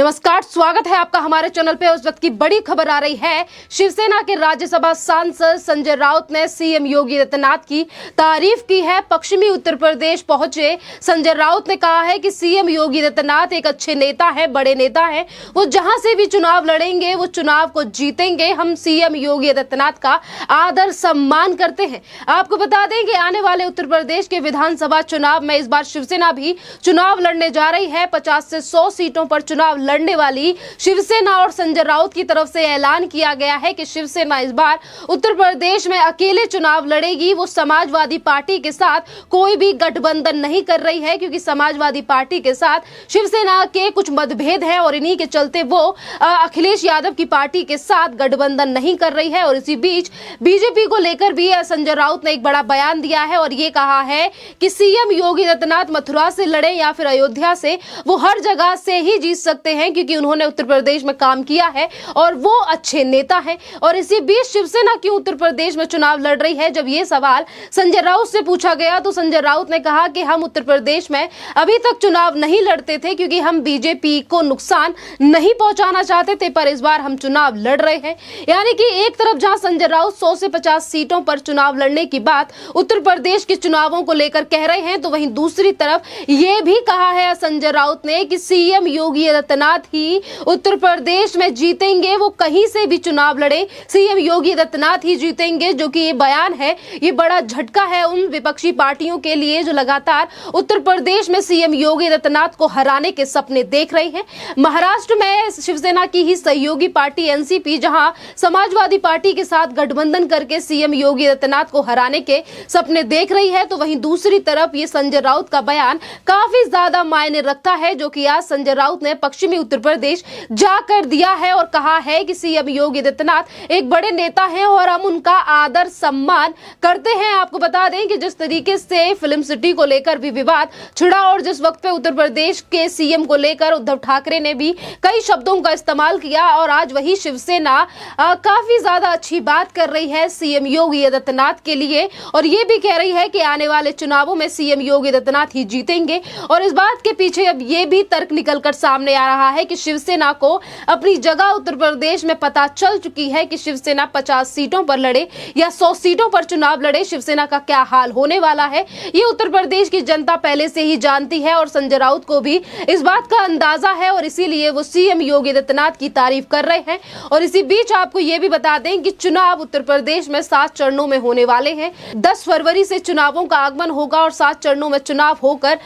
नमस्कार, स्वागत है आपका हमारे चैनल पे। उस वक्त की बड़ी खबर आ रही है। शिवसेना के राज्यसभा सांसद संजय राउत ने सीएम योगी आदित्यनाथ की तारीफ की है। पश्चिमी उत्तर प्रदेश पहुंचे संजय राउत ने कहा है कि सीएम योगी आदित्यनाथ एक अच्छे नेता है, बड़े नेता है। वो जहां से भी चुनाव लड़ेंगे वो चुनाव को जीतेंगे। हम सीएम योगी आदित्यनाथ का आदर सम्मान करते हैं। आपको बता दें कि आने वाले उत्तर प्रदेश के विधानसभा चुनाव में इस बार शिवसेना भी चुनाव लड़ने जा रही है। 50 से 100 सीटों पर चुनाव लड़ने वाली शिवसेना और संजय राउत की तरफ से ऐलान किया गया है कि शिवसेना इस बार उत्तर प्रदेश में अकेले चुनाव लड़ेगी। वो समाजवादी पार्टी के साथ कोई भी गठबंधन नहीं कर रही है, क्योंकि समाजवादी पार्टी के साथ शिवसेना के कुछ मतभेद हैं और इन्हीं के चलते वो अखिलेश यादव की पार्टी के साथ गठबंधन नहीं कर रही है। और इसी बीच बीजेपी को लेकर भी संजय राउत ने एक बड़ा बयान दिया है और ये कहा है कि सीएम योगी आदित्यनाथ मथुरा से लड़े या फिर अयोध्या से, वो हर जगह से ही जीत सकते हैं, क्योंकि उन्होंने उत्तर प्रदेश में काम किया है और वो अच्छे नेता हैं। और इसी बीच शिवसेना क्यों उत्तर प्रदेश में चुनाव लड़ रही है, जब ये सवाल संजय राउत से पूछा गया तो संजय राउत ने कहा कि हम उत्तर प्रदेश में अभी तक चुनाव नहीं लड़ते थे, क्योंकि हम बीजेपी को नुकसान नहीं पहुंचाना चाहते थे, पर इस बार हम चुनाव लड़ रहे हैं। यानी कि एक तरफ जहां संजय राउत 100 से 50 सीटों पर चुनाव लड़ने की बात उत्तर प्रदेश के चुनावों को लेकर कह रहे हैं, तो वहीं दूसरी तरफ ये भी कहा है संजय राउत ने कि सीएम योगी आदित्यनाथ ही उत्तर प्रदेश में जीतेंगे। वो कहीं से भी चुनाव लड़े, सीएम योगी आदित्यनाथ ही जीतेंगे। जो कि ये बयान है, ये बड़ा झटका है उन विपक्षी पार्टियों के लिए जो लगातार उत्तर प्रदेश में सीएम योगी आदित्यनाथ को हराने के सपने देख रही हैं। महाराष्ट्र में शिवसेना की ही सहयोगी पार्टी एनसीपी जहां समाजवादी पार्टी के साथ गठबंधन करके सीएम योगी आदित्यनाथ को हराने के सपने देख रही है, तो वहीं दूसरी तरफ ये संजय राउत का बयान काफी ज्यादा मायने रखता है, जो कि आज संजय राउत ने पश्चिमी उत्तर प्रदेश जाकर दिया है और कहा है कि सीएम योगी आदित्यनाथ एक बड़े नेता हैं और हम उनका आदर सम्मान करते हैं। आपको बता दें कि जिस तरीके से फिल्म सिटी को लेकर भी विवाद छिड़ा और जिस वक्त पे उत्तर प्रदेश के सीएम को लेकर उद्धव ठाकरे ने भी कई शब्दों का इस्तेमाल किया, और आज वही शिवसेना काफी ज्यादा अच्छी बात कर रही है सीएम योगी आदित्यनाथ के लिए और ये भी कह रही है कि आने वाले चुनावों में सीएम योगी आदित्यनाथ ही जीतेंगे। और इस बात के पीछे अब ये भी तर्क निकलकर सामने आ रहा है कि शिवसेना को अपनी जगह उत्तर प्रदेश में पता चल चुकी है कि शिवसेना 50 सीटों पर लड़े या 100 सीटों पर चुनाव लड़े, शिवसेना का क्या हाल होने वाला है ये उत्तर प्रदेश की जनता पहले से ही जानती है। और संजय राउत को भी इस बात का अंदाजा है और इसीलिए वो सीएम योगी आदित्यनाथ की तारीफ कर रहे हैं। और इसी बीच आपको ये भी बता दें कि चुनाव उत्तर प्रदेश में 7 चरणों में होने वाले हैं। 10 फरवरी से चुनावों का आगमन होगा और 7 चरणों में चुनाव होकर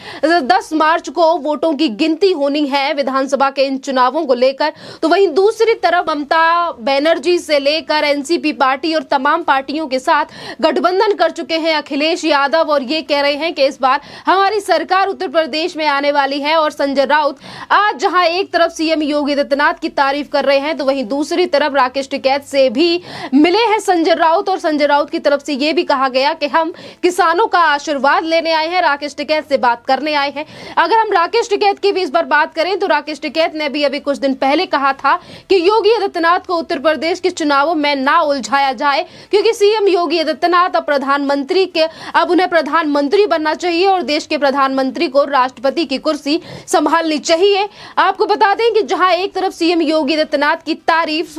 10 मार्च को वोटों की गिनती होनी है विधानसभा के इन चुनावों को लेकर। तो वहीं दूसरी तरफ ममता बनर्जी से लेकर एनसीपी पार्टी और तमाम पार्टियों के साथ गठबंधन कर चुके हैं अखिलेश यादव और ये कह रहे हैं कि इस बार हमारी सरकार उत्तर प्रदेश में आने वाली है। और संजय राउत आज जहां एक तरफ सीएम योगी आदित्यनाथ की तारीफ कर रहे हैं, तो वहीं दूसरी तरफ राकेश टिकैत से भी मिले हैं संजय राउत और संजय राउत की तरफ से यह भी कहा गया कि हम किसानों का आशीर्वाद लेने आए हैं, राकेश टिकैत से बात करने आए हैं। अगर हम राकेश टिकैत की भी इस बार बात करें तो राकेश टिकैत ने भी अभी कुछ दिन पहले कहा था कि योगी आदित्यनाथ को उत्तर प्रदेश के चुनावों में ना उलझाया जाए, क्योंकि सीएम योगी आदित्यनाथ अब उन्हें प्रधानमंत्री बनना चाहिए और देश के प्रधानमंत्री को राष्ट्रपति की कुर्सी संभालनी चाहिए। आपको बता दें कि जहां एक तरफ सीएम योगी आदित्यनाथ की तारीफ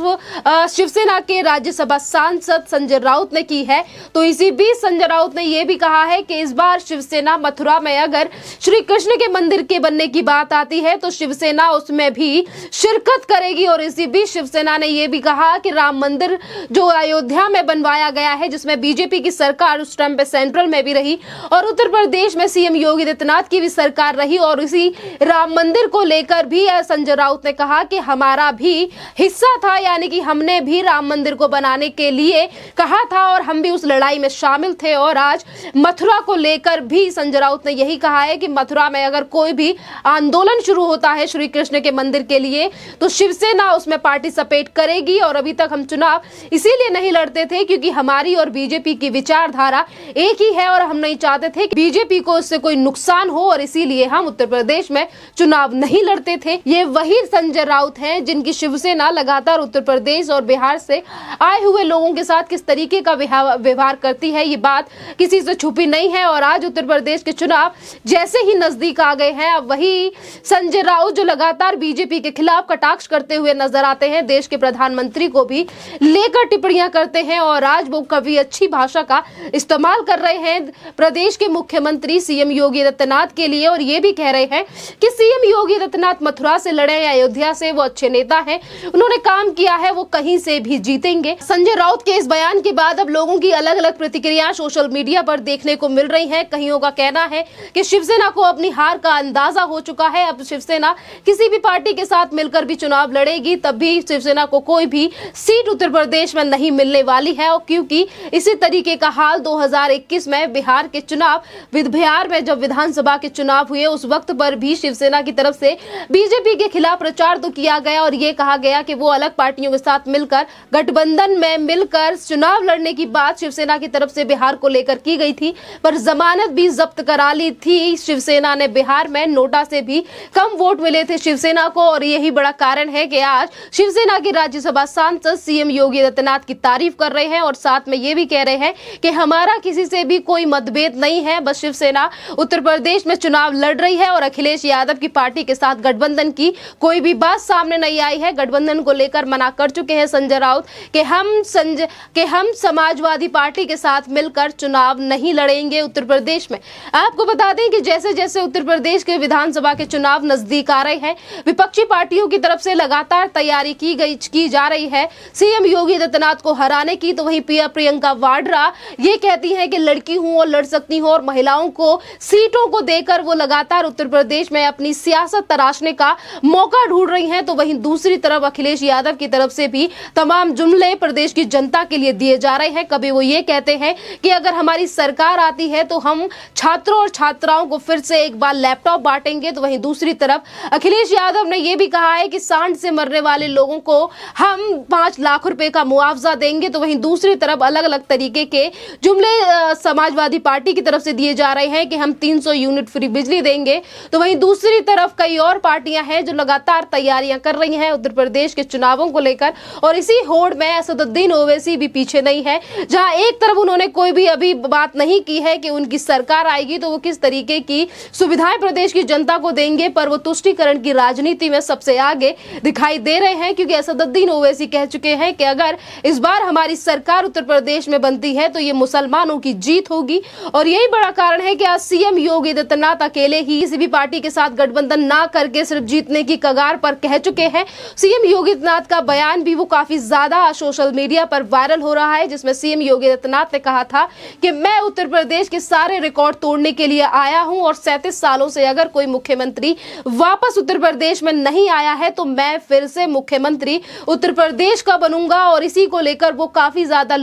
शिवसेना के राज्यसभा सांसद संजय राउत ने की है, तो इसी बीच संजय राउत ने यह भी कहा है कि इस बार शिवसेना मथुरा में अगर श्री कृष्ण के मंदिर के बनने की बात आती है तो शिवसेना उसमें भी शिरकत करेगी। और इसी बीच शिवसेना ने यह भी कहा कि राम मंदिर जो अयोध्या में बनवाया गया है, जिसमें बीजेपी की सरकार उस टाइम पे सेंट्रल में भी रही और उत्तर प्रदेश में सीएम योगी आदित्यनाथ की भी सरकार रही, और इसी राम मंदिर को लेकर भी संजय राउत ने कहा कि हमारा भी हिस्सा था, यानी कि हमने भी राम मंदिर को बनाने के लिए कहा था और हम भी उस लड़ाई में शामिल थे। और आज मथुरा को लेकर भी संजय राउत ने यही कहा है कि मथुरा में अगर कोई भी आंदोलन शुरू होता है श्री कृष्ण के मंदिर के लिए तो शिवसेना उसमें पार्टिसिपेट करेगी। और अभी तक हम चुनाव इसीलिए नहीं लड़ते थे क्योंकि हमारी और बीजेपी की विचारधारा एक ही है और हम नहीं चाहते थे कि बीजेपी को इससे कोई नुकसान हो, और इसीलिए हम उत्तर प्रदेश में चुनाव नहीं लड़ते थे। ये वही संजय राउत हैं जिनकी शिवसेना लगातार उत्तर प्रदेश और बिहार से आए हुए लोगों के साथ किस तरीके का व्यवहार करती है, ये बात किसी से छुपी नहीं है। और आज उत्तर प्रदेश के चुनाव जैसे ही नजदीक आ गए हैं, अब वही संजय राउत जो लगातार बार बीजेपी के खिलाफ कटाक्ष करते हुए नजर आते हैं, देश के प्रधानमंत्री को भी लेकर टिप्पणियां करते हैं और आज वो काफी अच्छी भाषा का इस्तेमाल कर रहे हैं प्रदेश के मुख्यमंत्री सीएम योगी आदित्यनाथ के लिए, और ये भी कह रहे हैं कि सीएम योगी आदित्यनाथ मथुरा से लड़े या अयोध्या से, वो अच्छे नेता हैं, उन्होंने काम किया है, वो कहीं से भी जीतेंगे। संजय राउत के इस बयान के बाद अब लोगों की अलग अलग प्रतिक्रियाएं सोशल मीडिया पर देखने को मिल रही हैं। कईयों का कहना है कि शिवसेना को अपनी हार का अंदाजा हो चुका है, अब शिवसेना किसी भी पार्टी के साथ मिलकर भी चुनाव लड़ेगी तब भी शिवसेना को कोई भी सीट उत्तर प्रदेश में नहीं मिलने वाली है, और क्योंकि इसी तरीके का हाल 2021 में बिहार के चुनाव बिहार में जब विधानसभा के चुनाव हुए उस वक्त पर भी शिवसेना की तरफ से बीजेपी के खिलाफ प्रचार तो किया गया और ये कहा गया कि वो अलग पार्टियों के साथ मिलकर गठबंधन में मिलकर चुनाव लड़ने की बात शिवसेना की तरफ से बिहार को लेकर की गई थी, पर जमानत भी जब्त करा ली थी शिवसेना ने बिहार में। नोटा से भी कम वोट मिले थे शिवसेना को और यही बड़ा कारण है कि आज शिवसेना के राज्यसभा सांसद सीएम योगी आदित्यनाथ की तारीफ कर रहे हैं और साथ में ये भी कह रहे हैं कि हमारा किसी से भी कोई मतभेद नहीं है, बस शिवसेना उत्तर प्रदेश में चुनाव लड़ रही है और अखिलेश यादव की पार्टी के साथ गठबंधन की कोई भी बात सामने नहीं आई है। गठबंधन को लेकर मना कर चुके हैं संजय राउत कि हम समाजवादी पार्टी के साथ मिलकर चुनाव नहीं लड़ेंगे उत्तर प्रदेश में। आपको बता दें कि जैसे जैसे उत्तर प्रदेश के विधानसभा के चुनाव नजदीक आ रहे हैं, विपक्षी पार्टियों की तरफ से लगातार तैयारी की जा रही है सीएम योगी आदित्यनाथ को हराने की। तो वहीं प्रियंका वाड्रा ये कहती हैं कि लड़की हूं और लड़ सकती हूं और महिलाओं को सीटों को देकर वो लगातार उत्तर प्रदेश में अपनी सियासत तराशने का मौका ढूंढ रही हैं। तो वहीं दूसरी तरफ अखिलेश यादव की तरफ से भी तमाम जुमले प्रदेश की जनता के लिए दिए जा रहे हैं। कभी वो ये कहते हैं कि अगर हमारी सरकार आती है तो हम छात्रों और छात्राओं को फिर से एक बार लैपटॉप बांटेंगे। तो वहीं दूसरी तरफ अखिलेश यादव ने यह भी कहा है कि सांड से मरने वाले लोगों को हम 5 लाख रुपए का मुआवजा देंगे। तो वहीं दूसरी तरफ अलग अलग तरीके के जुमले समाजवादी पार्टी की तरफ से दिए जा रहे हैं कि हम 300 यूनिट फ्री बिजली देंगे। तो वहीं दूसरी तरफ कई और पार्टियां हैं जो लगातार तैयारियां कर रही हैं उत्तर प्रदेश के चुनावों को लेकर, और इसी होड़ में असदुद्दीन ओवैसी भी पीछे नहीं है। जहां एक तरफ उन्होंने कोई भी अभी बात नहीं की है कि उनकी सरकार आएगी तो वो किस तरीके की सुविधाएं प्रदेश की जनता को देंगे, पर वो तुष्टीकरण की राजनीति में सबसे आगे दिखाई दे रहे हैं, क्योंकि असदुद्दीन ओवैसी कह चुके हैं कि अगर इस बार हमारी सरकार उत्तर प्रदेश में बनती है तो ये मुसलमानों की जीत होगी। और यही बड़ा कारण है कि आज सीएम योगी आदित्यनाथ अकेले ही किसी भी पार्टी के साथ गठबंधन ना करके सिर्फ जीतने की कगार पर कह चुके हैं। सीएम योगी आदित्यनाथ का बयान भी वो काफी ज्यादा सोशल मीडिया पर वायरल हो रहा है, जिसमें सीएम योगी आदित्यनाथ ने कहा था कि मैं उत्तर प्रदेश के सारे रिकॉर्ड तोड़ने के लिए आया हूं और 37 सालों से अगर कोई मुख्यमंत्री वापस उत्तर प्रदेश में नहीं आया है तो मैं फिर से मुख्यमंत्री उत्तर प्रदेश का बनूंगा। और इसी को लेकर वो काफी ज्यादा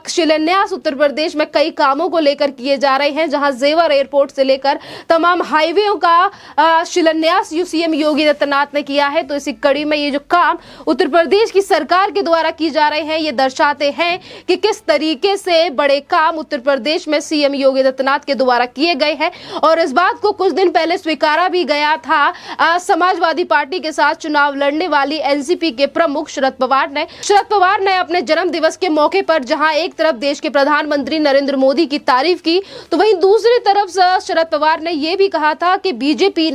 शिलान्यास उत्तर प्रदेश में कई कामों को लेकर किए जा रहे हैं, जहां जेवर एयरपोर्ट से लेकर तमाम हाईवेओं का शिलान्यास सीएम योगी आदित्यनाथ ने किया है। तो इसी कड़ी में ये जो काम उत्तर प्रदेश की सरकार के द्वारा की जा रहे हैं ये दर्शाते हैं कि किस तरीके से बड़े काम उत्तर प्रदेश में सीएम योगी आदित्यनाथ के द्वारा किए गए हैं। और इस बात को कुछ दिन पहले स्वीकारा भी गया था समाजवादी पार्टी के साथ चुनाव लड़ने वाली एनसीपी के प्रमुख शरद पवार ने अपने जन्म दिवस के मौके पर जहां एक तरफ देश के प्रधानमंत्री नरेंद्र मोदी की तारीफ की तो वहीं दूसरी तरफ शरद पवार ने यह भी कहा था कि बीजेपी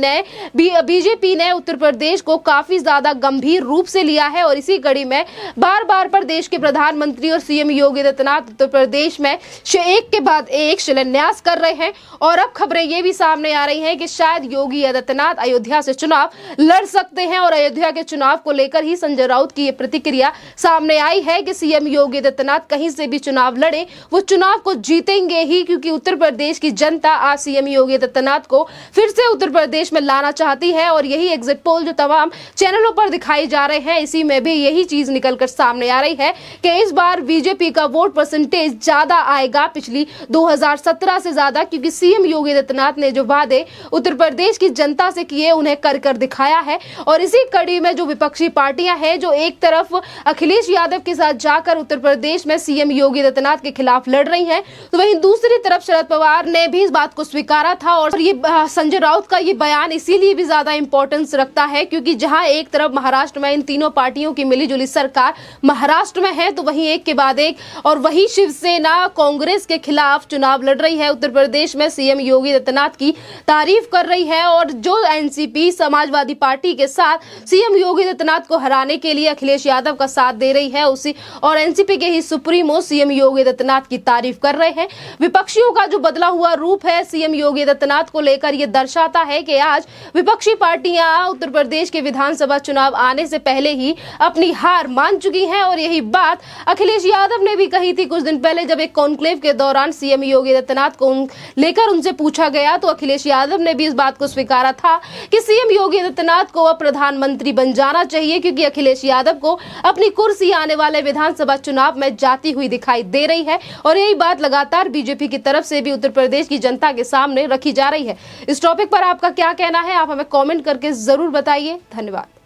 ने उत्तर प्रदेश को काफी ज्यादा गंभीर रूप से लिया है। और इसी कड़ी में बार बार पर देश के प्रधानमंत्री और सीएम योगी आदित्यनाथ उत्तर प्रदेश में एक के बाद एक शिलान्यास कर रहे हैं। और अब खबरें ये भी सामने आ रही हैं कि शायद योगी आदित्यनाथ अयोध्या से चुनाव लड़ सकते हैं और अयोध्या के चुनाव को लेकर ही संजय राउत की ये प्रतिक्रिया सामने आई है कि सीएम योगी आदित्यनाथ कहीं से भी चुनाव लड़े वो चुनाव को जीतेंगे ही, क्योंकि उत्तर प्रदेश की जनता आज सीएम योगी आदित्यनाथ को फिर से उत्तर प्रदेश में लाना चाहती है। और यही एग्जिट पोल जो तमाम चैनलों पर दिखाई जा रहे हैं इसी में भी यही चीज निकलकर सामने आ रही है कि इस बार बीजेपी का वोट परसेंटेज ज्यादा आएगा पिछली 2017 से ज्यादा, क्योंकि सीएम योगी आदित्यनाथ ने जो वादे उत्तर प्रदेश की जनता से किए उन्हें कर दिखाया है। और इसी कड़ी में जो विपक्षी पार्टियां हैं जो एक तरफ अखिलेश यादव के साथ जाकर उत्तर प्रदेश में सीएम योगी आदित्यनाथ के खिलाफ लड़ रही हैं, तो वहीं दूसरी तरफ शरद पवार ने भी इस बात को स्वीकारा था। और ये संजय राउत का ये बयान इसीलिए भी ज्यादा इंपॉर्टेंस रखता है क्योंकि जहां एक तरफ महाराष्ट्र में इन तीनों पार्टियों की मिलीजुली सरकार महाराष्ट्र में है, तो वहीं एक के बाद एक और वही शिवसेना कांग्रेस के खिलाफ चुनाव लड़ रही है उत्तर प्रदेश में, सीएम योगी आदित्यनाथ की तारीफ कर रही है। और जो एनसीपी समाजवादी समाजवादी पार्टी के साथ सीएम योगी आदित्यनाथ को हराने के लिए अखिलेश यादव का साथ दे रही है उसी और एनसीपी के ही सुप्रीमो सीएम योगी आदित्यनाथ की तारीफ कर रहे हैं। विपक्षियों का जो बदला हुआ रूप है सीएम योगी आदित्यनाथ को लेकर ये दर्शाता है कि आज विपक्षी पार्टियां उत्तर प्रदेश के विधानसभा चुनाव आने से पहले ही अपनी हार मान चुकी हैं और यही बात अखिलेश यादव ने भी कही थी कुछ दिन पहले जब एक कॉन्क्लेव के दौरान सीएम योगी आदित्यनाथ को लेकर उनसे पूछा गया तो अखिलेश यादव ने भी इस बात को स्वीकारा था कि सीएम योगी आदित्यनाथ को अब प्रधानमंत्री बन जाना चाहिए, क्योंकि अखिलेश यादव को अपनी कुर्सी आने वाले विधानसभा चुनाव में जाती हुई दिखाई दे रही है और यही बात लगातार बीजेपी की तरफ से भी उत्तर प्रदेश की जनता के सामने रखी जा रही है। इस टॉपिक पर आपका क्या कहना है, आप हमें कमेंट करके जरूर बताइए। धन्यवाद।